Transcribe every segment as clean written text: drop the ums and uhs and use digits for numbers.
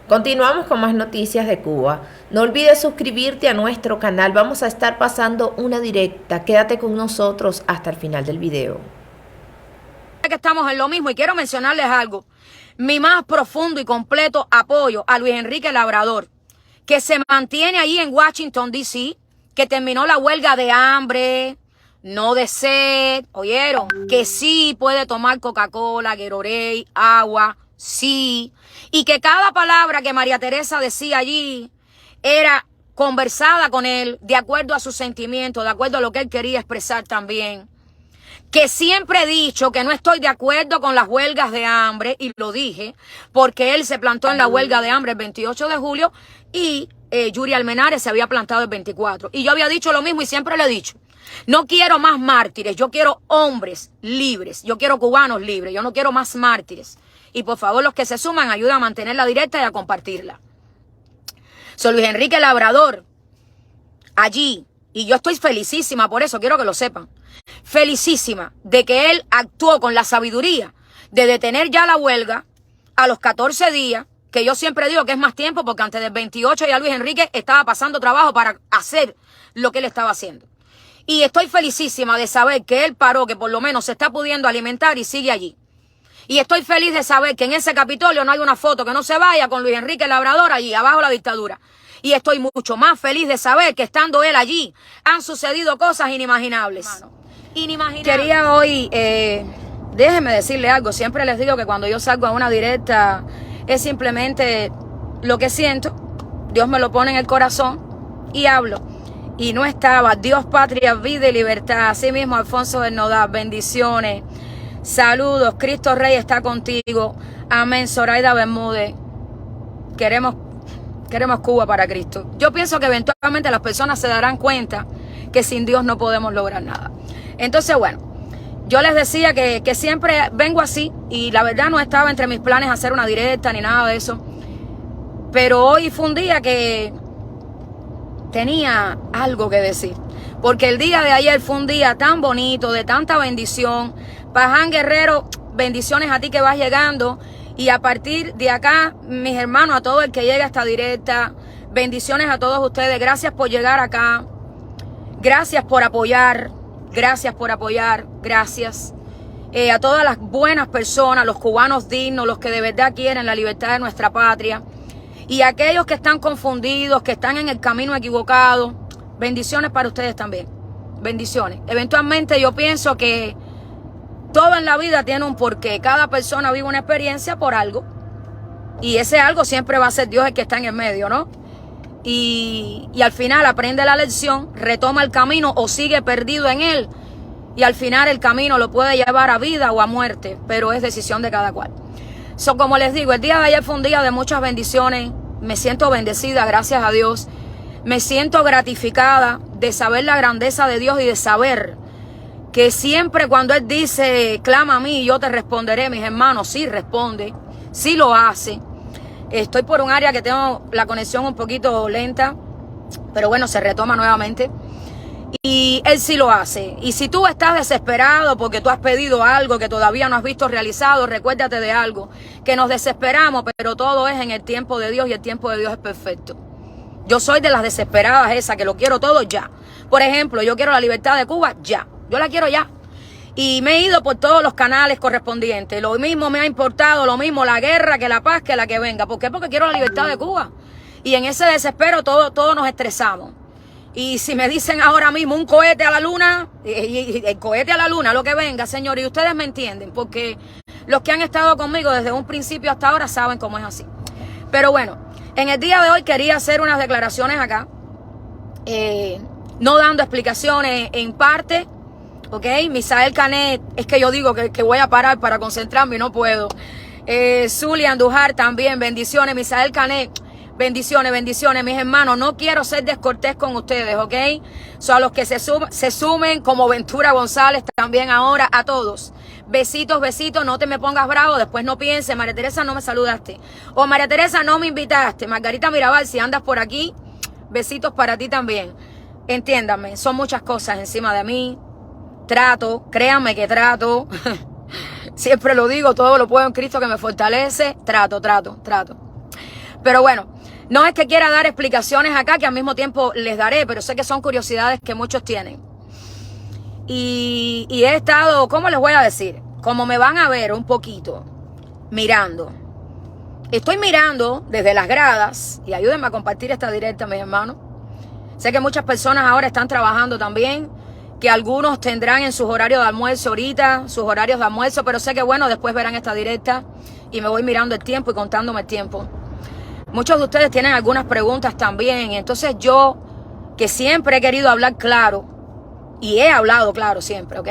Continuamos con más noticias de Cuba. No olvides suscribirte a nuestro canal. Vamos a estar pasando una directa. Quédate con nosotros hasta el final del video. Que estamos en lo mismo y quiero mencionarles algo. Mi más profundo y completo apoyo a Luis Enrique Labrador, que se mantiene ahí en Washington, D.C., que terminó la huelga de hambre, no de sed, ¿oyeron? Que sí puede tomar Coca-Cola, Gatorade, agua, sí. Y que cada palabra que María Teresa decía allí era conversada con él de acuerdo a sus sentimientos, de acuerdo a lo que él quería expresar también. Que siempre he dicho que no estoy de acuerdo con las huelgas de hambre, y lo dije, porque él se plantó en la huelga de hambre el 28 de julio y Yuri Almenárez se había plantado el 24. Y yo había dicho lo mismo y siempre lo he dicho. No quiero más mártires, yo quiero hombres libres, yo quiero cubanos libres, yo no quiero más mártires. Y por favor, los que se suman, ayuden a mantenerla directa y a compartirla. Soy Luis Enrique Labrador, allí, y yo estoy felicísima por eso, quiero que lo sepan. Felicísima de que él actuó con la sabiduría de detener ya la huelga a los 14 días, que yo siempre digo que es más tiempo porque antes del 28 ya Luis Enrique estaba pasando trabajo para hacer lo que él estaba haciendo. Y estoy felicísima de saber que él paró, que por lo menos se está pudiendo alimentar y sigue allí. Y estoy feliz de saber que en ese Capitolio no hay una foto que no se vaya con Luis Enrique Labrador allí, abajo la dictadura. Y estoy mucho más feliz de saber que estando él allí han sucedido cosas inimaginables. Quería hoy, déjenme decirle algo, siempre les digo que cuando yo salgo a una directa es simplemente lo que siento, Dios me lo pone en el corazón y hablo. Y no estaba, Dios, patria, vida y libertad, así mismo Alfonso del Nodal, bendiciones, saludos, Cristo Rey está contigo, amén, Zoraida Bermúdez, queremos Cuba para Cristo. Yo pienso que eventualmente las personas se darán cuenta que sin Dios no podemos lograr nada. Entonces, bueno, yo les decía que siempre vengo así y la verdad no estaba entre mis planes hacer una directa ni nada de eso. Pero hoy fue un día que tenía algo que decir. Porque el día de ayer fue un día tan bonito, de tanta bendición. Paján Guerrero, bendiciones a ti que vas llegando. Y a partir de acá, mis hermanos, a todo el que llega a esta directa, bendiciones a todos ustedes. Gracias por llegar acá. Gracias por apoyar. Gracias por apoyar. Gracias. A todas las buenas personas, los cubanos dignos, los que de verdad quieren la libertad de nuestra patria. Y aquellos que están confundidos, que están en el camino equivocado, bendiciones para ustedes también. Bendiciones. Eventualmente yo pienso que todo en la vida tiene un porqué. Cada persona vive una experiencia por algo. Y ese algo siempre va a ser Dios el que está en el medio, ¿no? Y al final aprende la lección, retoma el camino o sigue perdido en él. Y al final el camino lo puede llevar a vida o a muerte, pero es decisión de cada cual. Como les digo, el día de ayer fue un día de muchas bendiciones. Me siento bendecida, gracias a Dios. Me siento gratificada de saber la grandeza de Dios y de saber que siempre cuando Él dice, clama a mí y yo te responderé, mis hermanos, sí responde, sí lo hace. Estoy por un área que tengo la conexión un poquito lenta, pero bueno, se retoma nuevamente. Y Él sí lo hace. Y si tú estás desesperado porque tú has pedido algo que todavía no has visto realizado, recuérdate de algo, que nos desesperamos, pero todo es en el tiempo de Dios y el tiempo de Dios es perfecto. Yo soy de las desesperadas esas, que lo quiero todo ya. Por ejemplo, yo quiero la libertad de Cuba ya. Yo la quiero ya. Y me he ido por todos los canales correspondientes. Lo mismo me ha importado, lo mismo la guerra que la paz que la que venga. ¿Por qué? Porque quiero la libertad de Cuba. Y en ese desespero todos nos estresamos. Y si me dicen ahora mismo un cohete a la luna, y el cohete a la luna, lo que venga, señor, y ustedes me entienden, porque los que han estado conmigo desde un principio hasta ahora saben cómo es así. Pero bueno, en el día de hoy quería hacer unas declaraciones acá, no dando explicaciones en parte, ¿ok? Misael Canet, es que yo digo que voy a parar para concentrarme y no puedo. Zulia Andújar también, bendiciones. Misael Canet, bendiciones, bendiciones, mis hermanos. No quiero ser descortés con ustedes, ¿ok? A los que se sumen, como Ventura González también ahora, a todos. Besitos, besitos, no te me pongas bravo, después no pienses, María Teresa, no me saludaste. O María Teresa, no me invitaste. Margarita Mirabal, si andas por aquí, besitos para ti también. Entiéndanme, son muchas cosas encima de mí. Trato, créanme que trato. Siempre lo digo, todo lo puedo en Cristo que me fortalece. Trato. Pero bueno, no es que quiera dar explicaciones acá, que al mismo tiempo les daré, pero sé que son curiosidades que muchos tienen. Y he estado, ¿cómo les voy a decir? Como me van a ver un poquito, mirando. Estoy mirando desde las gradas, y ayúdenme a compartir esta directa, mis hermanos. Sé que muchas personas ahora están trabajando también, que algunos tendrán en sus horarios de almuerzo ahorita, sus horarios de almuerzo, pero sé que bueno, después verán esta directa y me voy mirando el tiempo y contándome el tiempo. Muchos de ustedes tienen algunas preguntas también, y entonces yo, que siempre he querido hablar claro, y he hablado claro siempre, ¿ok?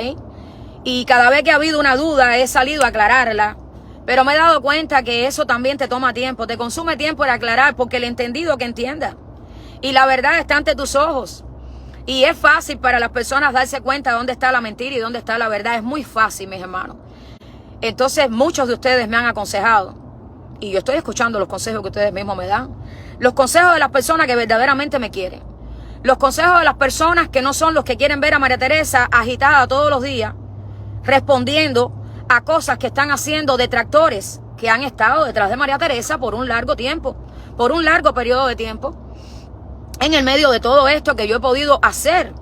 Y cada vez que ha habido una duda he salido a aclararla, pero me he dado cuenta que eso también te toma tiempo, te consume tiempo para aclarar, porque el entendido que entienda. Y la verdad está ante tus ojos. Y es fácil para las personas darse cuenta de dónde está la mentira y dónde está la verdad. Es muy fácil, mis hermanos. Entonces, muchos de ustedes me han aconsejado. Y yo estoy escuchando los consejos que ustedes mismos me dan. Los consejos de las personas que verdaderamente me quieren. Los consejos de las personas que no son los que quieren ver a María Teresa agitada todos los días, respondiendo a cosas que están haciendo detractores que han estado detrás de María Teresa por un largo tiempo, por un largo periodo de tiempo. En el medio de todo esto que yo he podido hacer,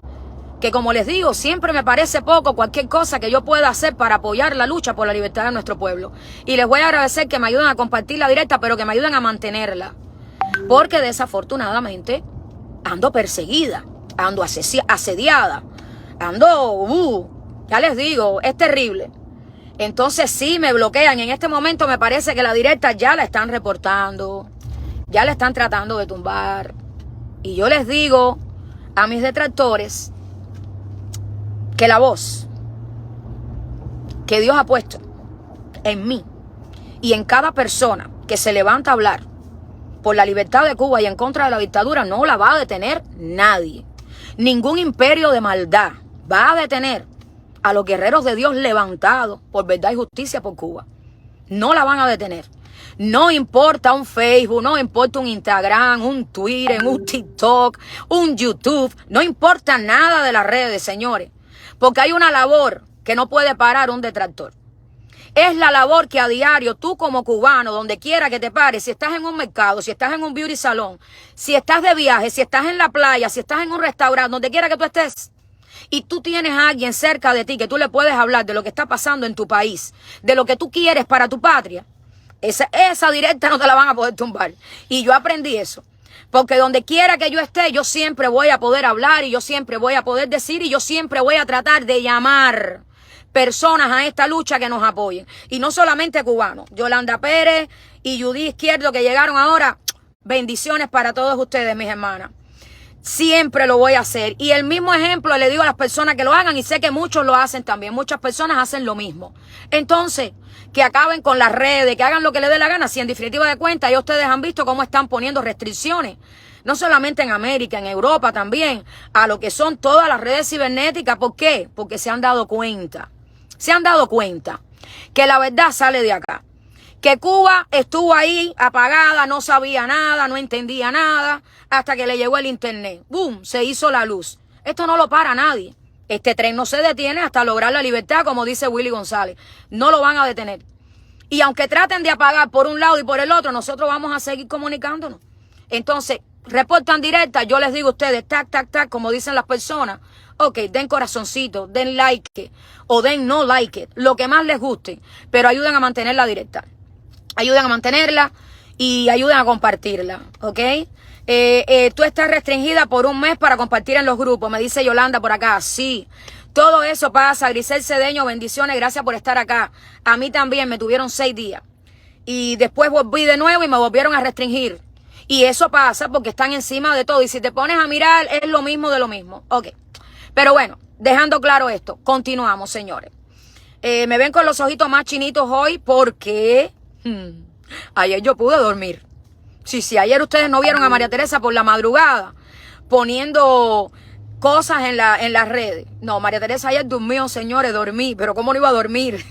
que como les digo, siempre me parece poco cualquier cosa que yo pueda hacer para apoyar la lucha por la libertad de nuestro pueblo. Y les voy a agradecer que me ayuden a compartir la directa, pero que me ayuden a mantenerla. Porque desafortunadamente ando perseguida, ando asediada, ando, ya les digo, es terrible. Entonces sí me bloquean. En este momento me parece que la directa ya la están reportando, ya la están tratando de tumbar. Y yo les digo a mis detractores que la voz que Dios ha puesto en mí y en cada persona que se levanta a hablar por la libertad de Cuba y en contra de la dictadura no la va a detener nadie. Ningún imperio de maldad va a detener a los guerreros de Dios levantados por verdad y justicia por Cuba. No la van a detener. No importa un Facebook, no importa un Instagram, un Twitter, un TikTok, un YouTube. No importa nada de las redes, señores. Porque hay una labor que no puede parar un detractor. Es la labor que a diario tú como cubano, donde quiera que te pares, si estás en un mercado, si estás en un beauty salón, si estás de viaje, si estás en la playa, si estás en un restaurante, donde quiera que tú estés, y tú tienes a alguien cerca de ti que tú le puedes hablar de lo que está pasando en tu país, de lo que tú quieres para tu patria, esa directa no te la van a poder tumbar. Y yo aprendí eso. Porque donde quiera que yo esté, yo siempre voy a poder hablar y yo siempre voy a poder decir y yo siempre voy a tratar de llamar personas a esta lucha que nos apoyen. Y no solamente cubanos. Yolanda Pérez y Judy Izquierdo que llegaron ahora. Bendiciones para todos ustedes, mis hermanas. Siempre lo voy a hacer. Y el mismo ejemplo le digo a las personas que lo hagan y sé que muchos lo hacen también. Muchas personas hacen lo mismo. Entonces, que acaben con las redes, que hagan lo que les dé la gana. Si en definitiva de cuentas ya ustedes han visto cómo están poniendo restricciones. No solamente en América, en Europa también. A lo que son todas las redes cibernéticas. ¿Por qué? Porque se han dado cuenta. Se han dado cuenta que la verdad sale de acá. Que Cuba estuvo ahí apagada, no sabía nada, no entendía nada, hasta que le llegó el internet. ¡Bum! Se hizo la luz. Esto no lo para nadie. Este tren no se detiene hasta lograr la libertad, como dice Willy González. No lo van a detener. Y aunque traten de apagar por un lado y por el otro, nosotros vamos a seguir comunicándonos. Entonces, reportan directa, yo les digo a ustedes, tac, tac, tac, como dicen las personas. Ok, den corazoncito, den like, o den no like, lo que más les guste, pero ayuden a mantener la directa. Ayuden a mantenerla y ayuden a compartirla, ¿ok? Tú estás restringida por un mes para compartir en los grupos, me dice Yolanda por acá. Sí, todo eso pasa. Grisel Cedeño, bendiciones, gracias por estar acá. A mí también me tuvieron 6 días. Y después volví de nuevo y me volvieron a restringir. Y eso pasa porque están encima de todo. Y si te pones a mirar, es lo mismo de lo mismo. Ok. Pero bueno, dejando claro esto, continuamos, señores. Me ven con los ojitos más chinitos hoy porque... ayer yo pude dormir. Si ayer ustedes no vieron a María Teresa por la madrugada poniendo cosas en las redes. No, María Teresa ayer durmió, señores, dormí. Pero ¿cómo no iba a dormir?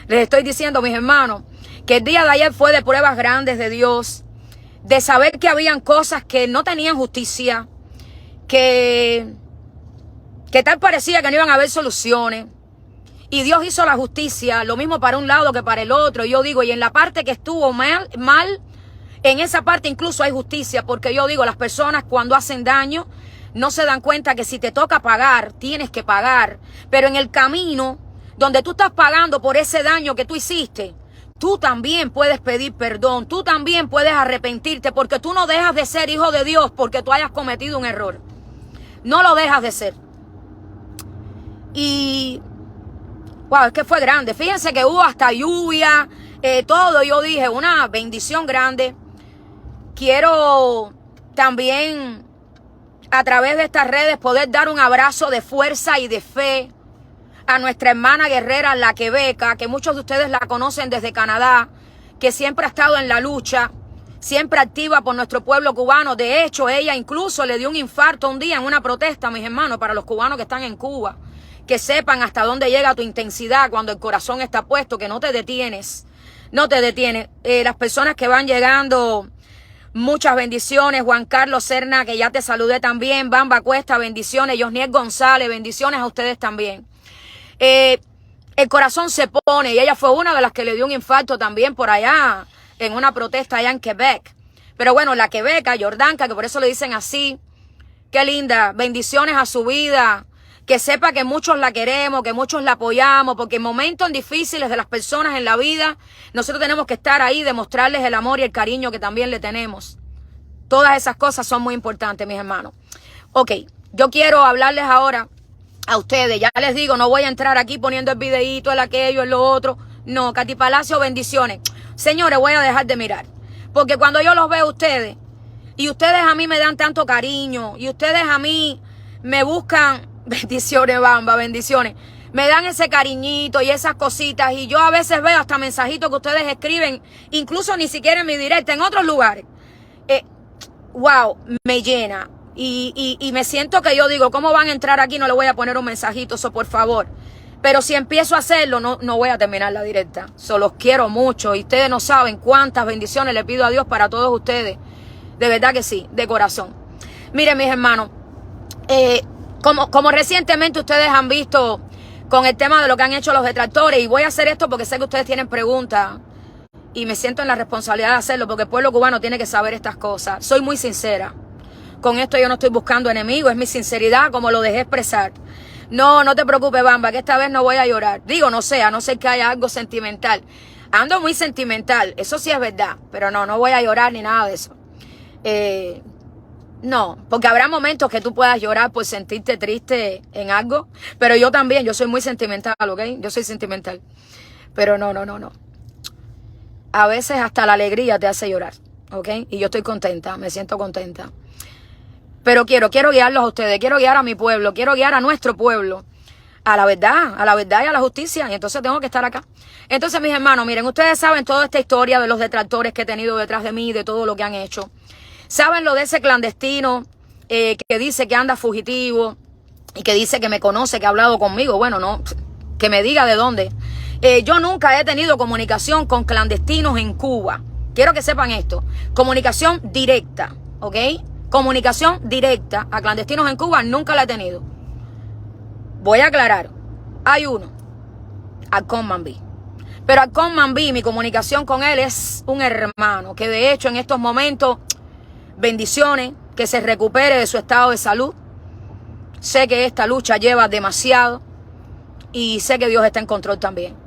Les estoy diciendo, mis hermanos, que el día de ayer fue de pruebas grandes de Dios, de saber que habían cosas que no tenían justicia, que tal parecía que no iban a haber soluciones. Y Dios hizo la justicia, lo mismo para un lado que para el otro. Yo digo, y en la parte que estuvo mal, En esa parte incluso hay justicia, porque yo digo, las personas cuando hacen daño no se dan cuenta que si te toca pagar, tienes que pagar. Pero en el camino donde tú estás pagando por ese daño que tú hiciste, tú también puedes pedir perdón, tú también puedes arrepentirte, porque tú no dejas de ser hijo de Dios porque tú hayas cometido un error. No lo dejas de ser. Y wow, es que fue grande. Fíjense que hubo hasta lluvia, todo. Yo dije, una bendición grande. Quiero también a través de estas redes poder dar un abrazo de fuerza y de fe a nuestra hermana guerrera, la Quebeca, que muchos de ustedes la conocen desde Canadá, que siempre ha estado en la lucha, siempre activa por nuestro pueblo cubano. De hecho, ella incluso le dio un infarto un día en una protesta, mis hermanos, para los cubanos que están en Cuba, que sepan hasta dónde llega tu intensidad cuando el corazón está puesto, que no te detienes, no te detienes. Las personas que van llegando, muchas bendiciones. Juan Carlos Serna, que ya te saludé también. Bamba Cuesta, bendiciones. Josniel González, bendiciones a ustedes también. El corazón se pone, y ella fue una de las que le dio un infarto también por allá, en una protesta allá en Quebec. Pero bueno, la Quebeca, Jordanka, que por eso le dicen así, qué linda, bendiciones a su vida, que sepa que muchos la queremos, que muchos la apoyamos, porque en momentos difíciles de las personas en la vida, nosotros tenemos que estar ahí, demostrarles el amor y el cariño que también le tenemos. Todas esas cosas son muy importantes, mis hermanos. Ok, yo quiero hablarles ahora a ustedes. Ya les digo, no voy a entrar aquí poniendo el videíto, el aquello, el lo otro. No, Katy Palacio, bendiciones. Señores, voy a dejar de mirar. Porque cuando yo los veo a ustedes, y ustedes a mí me dan tanto cariño, y ustedes a mí me buscan, bendiciones, Bamba, bendiciones, me dan ese cariñito y esas cositas, y yo a veces veo hasta mensajitos que ustedes escriben, incluso ni siquiera en mi directa, en otros lugares. Wow, me llena. Y me siento que yo digo, ¿cómo van a entrar aquí? No le voy a poner un mensajito, eso por favor. Pero si empiezo a hacerlo, no voy a terminar la directa. Los quiero mucho y ustedes no saben cuántas bendiciones le pido a Dios para todos ustedes. De verdad que sí, de corazón. Miren, mis hermanos, como recientemente ustedes han visto con el tema de lo que han hecho los detractores, y voy a hacer esto porque sé que ustedes tienen preguntas y me siento en la responsabilidad de hacerlo porque el pueblo cubano tiene que saber estas cosas. Soy muy sincera. Con esto yo no estoy buscando enemigos, es mi sinceridad como lo dejé expresar. No te preocupes, Bamba, que esta vez no voy a llorar. Digo, no sé, a no ser que haya algo sentimental. Ando muy sentimental, eso sí es verdad, pero no voy a llorar ni nada de eso. No, porque habrá momentos que tú puedas llorar por sentirte triste en algo, pero yo también, yo soy muy sentimental, ¿ok? Yo soy sentimental, pero no. A veces hasta la alegría te hace llorar, ¿ok? Y yo estoy contenta, me siento contenta. Pero quiero guiarlos a ustedes, quiero guiar a mi pueblo, quiero guiar a nuestro pueblo a la verdad y a la justicia, y entonces tengo que estar acá. Entonces, mis hermanos, miren, ustedes saben toda esta historia de los detractores que he tenido detrás de mí, de todo lo que han hecho. Saben lo de ese clandestino que dice que anda fugitivo y que dice que me conoce, que ha hablado conmigo. Bueno, no, que me diga de dónde. Yo nunca he tenido comunicación con clandestinos en Cuba. Quiero que sepan esto. Comunicación directa, ¿ok? Comunicación directa a clandestinos en Cuba nunca la he tenido. Voy a aclarar. Hay uno, Alcón Mambí. Pero Alcón Mambí, mi comunicación con él es un hermano que de hecho en estos momentos, bendiciones, que se recupere de su estado de salud. Sé que esta lucha lleva demasiado y sé que Dios está en control también.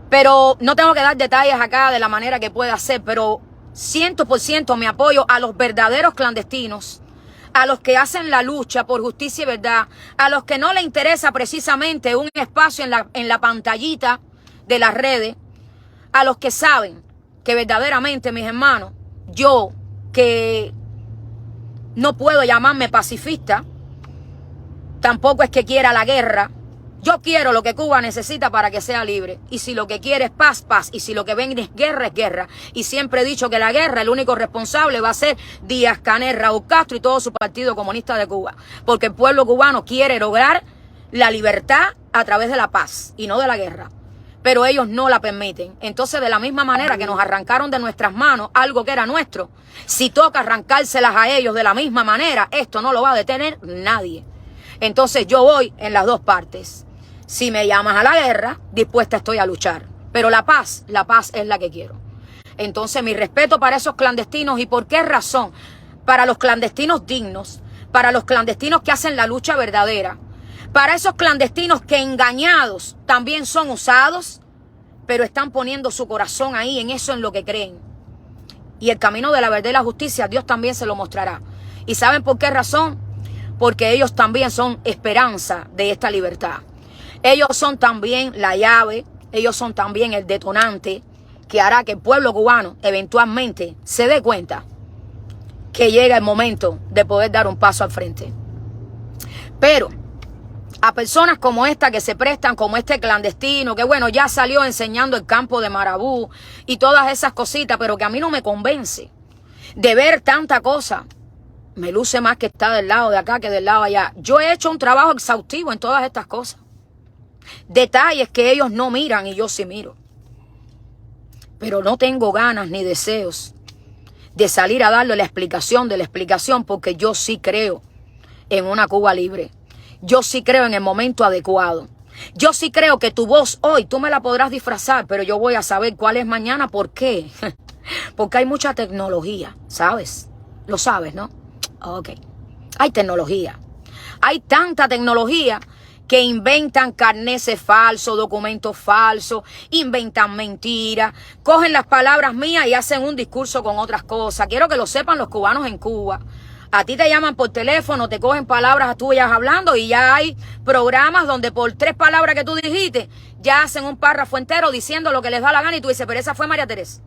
Pero no tengo que dar detalles acá de la manera que pueda ser, pero 100% mi apoyo a los verdaderos clandestinos, a los que hacen la lucha por justicia y verdad, a los que no les interesa precisamente un espacio en la pantallita de las redes, a los que saben que verdaderamente, mis hermanos, yo que no puedo llamarme pacifista, tampoco es que quiera la guerra. Yo quiero lo que Cuba necesita para que sea libre. Y si lo que quiere es paz, paz. Y si lo que ven es guerra, es guerra. Y siempre he dicho que la guerra, el único responsable va a ser Díaz-Canel, Raúl Castro y todo su Partido Comunista de Cuba. Porque el pueblo cubano quiere lograr la libertad a través de la paz y no de la guerra. Pero ellos no la permiten. Entonces, de la misma manera que nos arrancaron de nuestras manos algo que era nuestro, si toca arrancárselas a ellos de la misma manera, esto no lo va a detener nadie. Entonces, yo voy en las dos partes. Si me llamas a la guerra, dispuesta estoy a luchar. Pero la paz es la que quiero. Entonces, mi respeto para esos clandestinos. ¿Y por qué razón? Para los clandestinos dignos, para los clandestinos que hacen la lucha verdadera, para esos clandestinos que engañados también son usados, pero están poniendo su corazón ahí, en eso, en lo que creen. Y el camino de la verdad y la justicia, Dios también se lo mostrará. ¿Y saben por qué razón? Porque ellos también son esperanza de esta libertad. Ellos son también la llave, ellos son también el detonante que hará que el pueblo cubano eventualmente se dé cuenta que llega el momento de poder dar un paso al frente. Pero a personas como esta que se prestan, como este clandestino, que bueno, ya salió enseñando el campo de Marabú y todas esas cositas, pero que a mí no me convence de ver tanta cosa. Me luce más que está del lado de acá que del lado allá. Yo he hecho un trabajo exhaustivo en todas estas cosas. Detalles que ellos no miran y yo sí miro. Pero no tengo ganas ni deseos de salir a darle la explicación de la explicación, porque yo sí creo en una Cuba libre. Yo sí creo en el momento adecuado. Yo sí creo que tu voz hoy, tú me la podrás disfrazar, pero yo voy a saber cuál es mañana. ¿Por qué? Porque hay mucha tecnología, ¿sabes? Lo sabes, ¿no? Ok. Hay tecnología. Hay tanta tecnología que inventan carneses falsos, documentos falsos, inventan mentiras, cogen las palabras mías y hacen un discurso con otras cosas. Quiero que lo sepan los cubanos en Cuba. A ti te llaman por teléfono, te cogen palabras tuyas hablando y ya hay programas donde por 3 palabras que tú dijiste, ya hacen un párrafo entero diciendo lo que les da la gana y tú dices, pero esa fue María Teresa.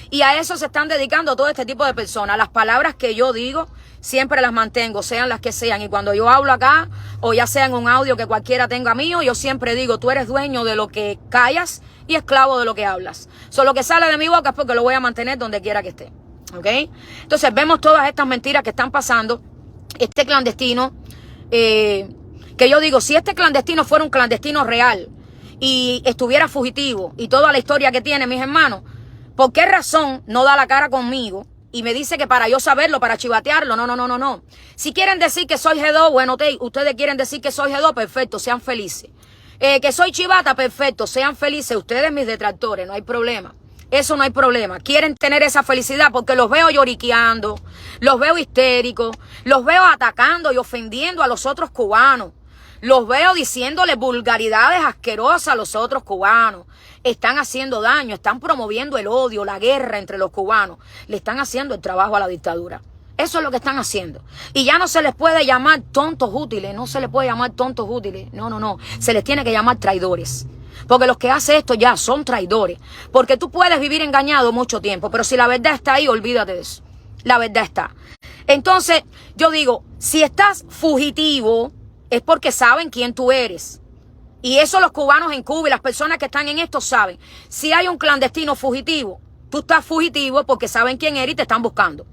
Y a eso se están dedicando todo este tipo de personas. Las palabras que yo digo siempre las mantengo, sean las que sean. Y cuando yo hablo acá, o ya sea en un audio que cualquiera tenga mío, yo siempre digo, tú eres dueño de lo que callas y esclavo de lo que hablas. Lo que sale de mi boca es porque lo voy a mantener donde quiera que esté. ¿Ok? Entonces vemos todas estas mentiras que están pasando. Este clandestino, que yo digo, si este clandestino fuera un clandestino real y estuviera fugitivo y toda la historia que tiene, mis hermanos, ¿por qué razón no da la cara conmigo y me dice que para yo saberlo, para chivatearlo? No. Si quieren decir que soy G2, bueno, ustedes quieren decir que soy G2, perfecto, sean felices. Que soy chivata, perfecto, sean felices. Ustedes mis detractores, no hay problema. Eso no hay problema. Quieren tener esa felicidad porque los veo lloriqueando, los veo histéricos, los veo atacando y ofendiendo a los otros cubanos. Los veo diciéndole vulgaridades asquerosas a los otros cubanos. Están haciendo daño, están promoviendo el odio, la guerra entre los cubanos. Le están haciendo el trabajo a la dictadura. Eso es lo que están haciendo. Y ya no se les puede llamar tontos útiles, no se les puede llamar tontos útiles. No. Se les tiene que llamar traidores. Porque los que hacen esto ya son traidores. Porque tú puedes vivir engañado mucho tiempo, pero si la verdad está ahí, olvídate de eso. La verdad está. Entonces, yo digo, si estás fugitivo, es porque saben quién tú eres. Y eso los cubanos en Cuba y las personas que están en esto saben. Si hay un clandestino fugitivo, tú estás fugitivo porque saben quién eres y te están buscando.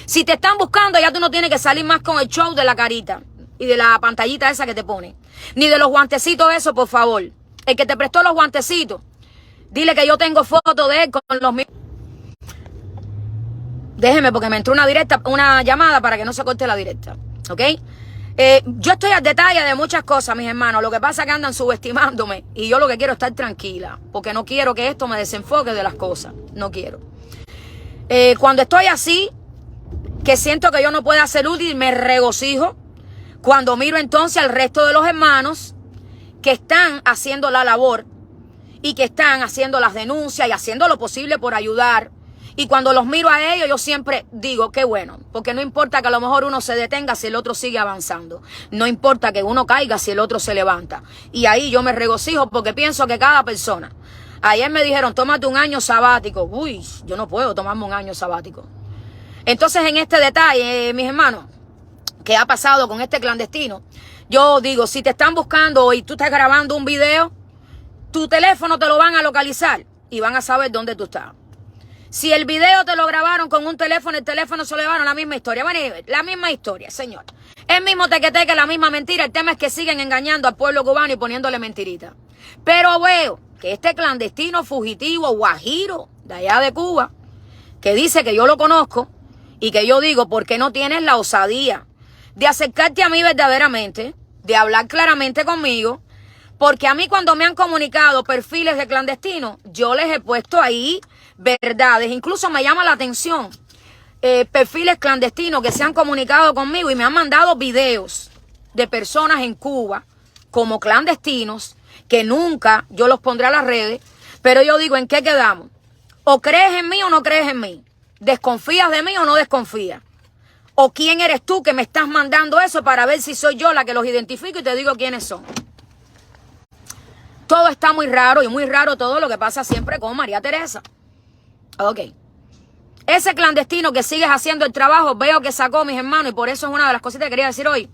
Si te están buscando, ya tú no tienes que salir más con el show de la carita y de la pantallita esa que te ponen. Ni de los guantecitos eso, por favor. El que te prestó los guantecitos, dile que yo tengo fotos de él con los míos. Déjeme porque me entró una llamada para que no se corte la directa. ¿Ok? Yo estoy al detalle de muchas cosas, mis hermanos. Lo que pasa es que andan subestimándome y yo lo que quiero es estar tranquila porque no quiero que esto me desenfoque de las cosas. No quiero. Cuando estoy así, que siento que yo no puedo ser útil, me regocijo cuando miro entonces al resto de los hermanos que están haciendo la labor y que están haciendo las denuncias y haciendo lo posible por ayudar. Y cuando los miro a ellos, yo siempre digo, qué bueno, porque no importa que a lo mejor uno se detenga si el otro sigue avanzando. No importa que uno caiga si el otro se levanta. Y ahí yo me regocijo porque pienso que cada persona. Ayer me dijeron, tómate un año sabático. Uy, yo no puedo tomarme un año sabático. Entonces, en este detalle, mis hermanos, ¿qué ha pasado con este clandestino? Yo digo, si te están buscando y tú estás grabando un video, tu teléfono te lo van a localizar y van a saber dónde tú estás. Si el video te lo grabaron con un teléfono, el teléfono se lo llevaron, la misma historia. Bueno, la misma historia, señor. El mismo tequeteque, la misma mentira. El tema es que siguen engañando al pueblo cubano y poniéndole mentiritas. Pero veo que este clandestino fugitivo, guajiro, de allá de Cuba, que dice que yo lo conozco y que yo digo, ¿por qué no tienes la osadía de acercarte a mí verdaderamente, de hablar claramente conmigo? Porque a mí cuando me han comunicado perfiles de clandestinos, yo les he puesto ahí verdades. Incluso me llama la atención perfiles clandestinos que se han comunicado conmigo y me han mandado videos de personas en Cuba como clandestinos que nunca yo los pondré a las redes, pero yo digo, ¿en qué quedamos? O crees en mí o no crees en mí. ¿Desconfías de mí o no desconfías? ¿O quién eres tú que me estás mandando eso para ver si soy yo la que los identifico y te digo quiénes son? Todo está muy raro y muy raro todo lo que pasa siempre con María Teresa. Ok. Ese clandestino que sigues haciendo el trabajo, veo que sacó, mis hermanos, y por eso es una de las cositas que quería decir hoy.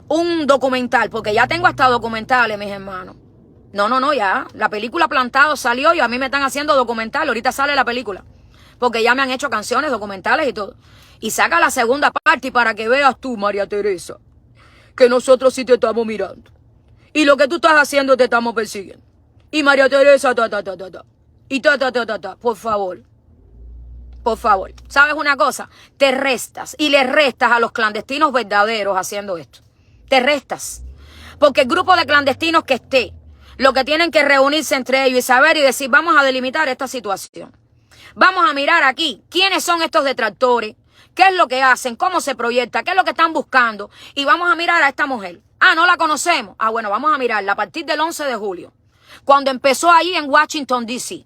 Un documental, porque ya tengo hasta documentales, mis hermanos. No, ya. La película Plantado salió y a mí me están haciendo documental. Ahorita sale la película. Porque ya me han hecho canciones, documentales y todo. Y saca la segunda parte para que veas tú, María Teresa, que nosotros sí te estamos mirando. Y lo que tú estás haciendo te estamos persiguiendo. Y María Teresa, Y por favor. Por favor. ¿Sabes una cosa? Te restas y le restas a los clandestinos verdaderos haciendo esto. Te restas. Porque el grupo de clandestinos que esté, lo que tienen que reunirse entre ellos y saber y decir, vamos a delimitar esta situación. Vamos a mirar aquí quiénes son estos detractores, qué es lo que hacen, cómo se proyecta, qué es lo que están buscando. Y vamos a mirar a esta mujer. Ah, no la conocemos. Ah, bueno, vamos a mirarla a partir del 11 de julio, cuando empezó allí en Washington, D.C.,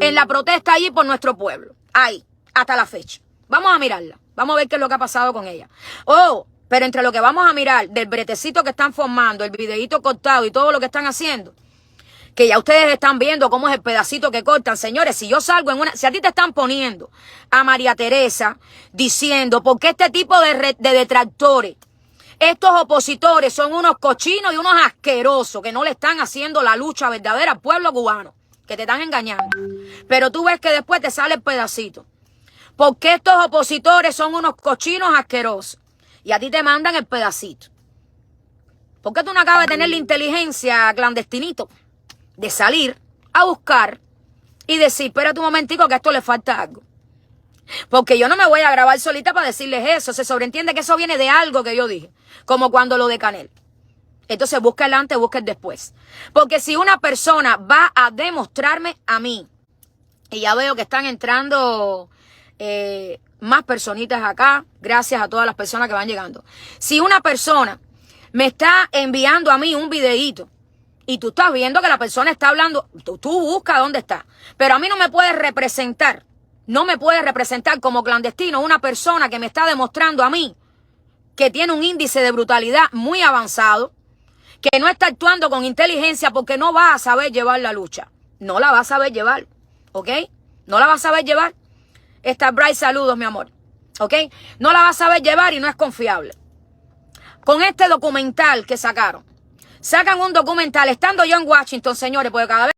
en la protesta allí por nuestro pueblo. Ahí, hasta la fecha. Vamos a mirarla. Vamos a ver qué es lo que ha pasado con ella. Oh, pero entre lo que vamos a mirar, del bretecito que están formando, el videíto cortado y todo lo que están haciendo, que ya ustedes están viendo cómo es el pedacito que cortan. Señores, si yo salgo en si a ti te están poniendo a María Teresa diciendo, porque este tipo de detractores, estos opositores son unos cochinos y unos asquerosos que no le están haciendo la lucha verdadera al pueblo cubano, que te están engañando. Pero tú ves que después te sale el pedacito. Porque estos opositores son unos cochinos asquerosos y a ti te mandan el pedacito. ¿Por qué tú no acabas de tener la inteligencia, clandestinito, de salir a buscar y decir, espérate un momentico que a esto le falta algo? Porque yo no me voy a grabar solita para decirles eso. Se sobreentiende que eso viene de algo que yo dije. Como cuando lo de Canel. Entonces busca el antes, busca el después. Porque si una persona va a demostrarme a mí, y ya veo que están entrando más personitas acá, gracias a todas las personas que van llegando. Si una persona me está enviando a mí un videíto, y tú estás viendo que la persona está hablando, tú busca dónde está. Pero a mí no me puede representar. No me puede representar como clandestino una persona que me está demostrando a mí que tiene un índice de brutalidad muy avanzado, que no está actuando con inteligencia porque no va a saber llevar la lucha. No la va a saber llevar, ¿ok? No la va a saber llevar. Esta Bright, saludos, mi amor, ¿ok? No la va a saber llevar y no es confiable. Con este documental que sacan un documental, estando yo en Washington, señores, porque cada vez